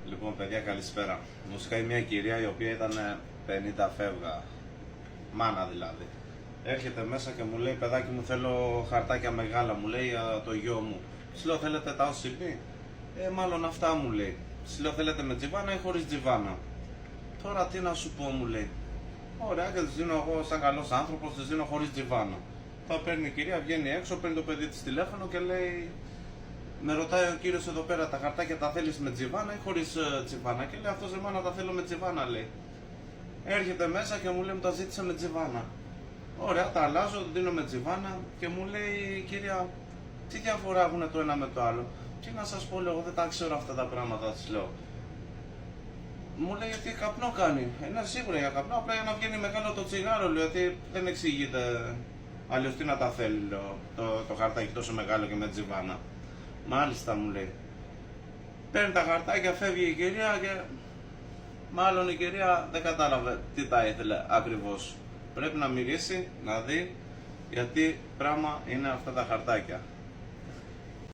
Λοιπόν, παιδιά, καλησπέρα. Μου σκάει μια κυρία η οποία ήταν 50 φεύγα, μάνα δηλαδή. Έρχεται μέσα και μου λέει: παιδάκι μου, θέλω χαρτάκια μεγάλα, μου λέει, για το γιο μου. Της λέω: θέλετε τα OCP? Μάλλον αυτά, μου λέει. Της λέω: θέλετε με τζιβάνα ή χωρίς τζιβάνα? Τώρα τι να σου πω, μου λέει. Ωραία, και της δίνω εγώ, σαν καλός άνθρωπος, της δίνω χωρίς τζιβάνα. Θα παίρνει η κυρία, βγαίνει έξω, παίρνει το παιδί της τηλέφωνο και λέει: με ρωτάει ο κύριος εδώ πέρα, τα χαρτάκια τα θέλεις με τζιβάνα ή χωρίς τζιβάνα? Και λέει αυτός: εμένα τα θέλω με τζιβάνα, λέει. Έρχεται μέσα και μου λέει: μου τα ζήτησα με τζιβάνα. Ωραία, τα αλλάζω, το δίνω με τζιβάνα και μου λέει: κυρία, τι διαφορά έχουν το ένα με το άλλο? Τι να σας πω, λέω, εγώ δεν τα ξέρω αυτά τα πράγματα, της λέω. Μου λέει: γιατί καπνό κάνει? Ναι, σίγουρα για καπνό, απλά για να βγαίνει μεγάλο το τσιγάρο, λέω, γιατί δεν εξηγείται. Αλλιώς τι να τα θέλει, λέω, το χαρτάκι τόσο μεγάλο και με τζιβάνα. Μάλιστα, μου λέει. Παίρνει τα χαρτάκια, φεύγει η κυρία και μάλλον η κυρία δεν κατάλαβε τι τα ήθελε ακριβώς. Πρέπει να μυρίσει, να δει γιατί πράγμα είναι αυτά τα χαρτάκια.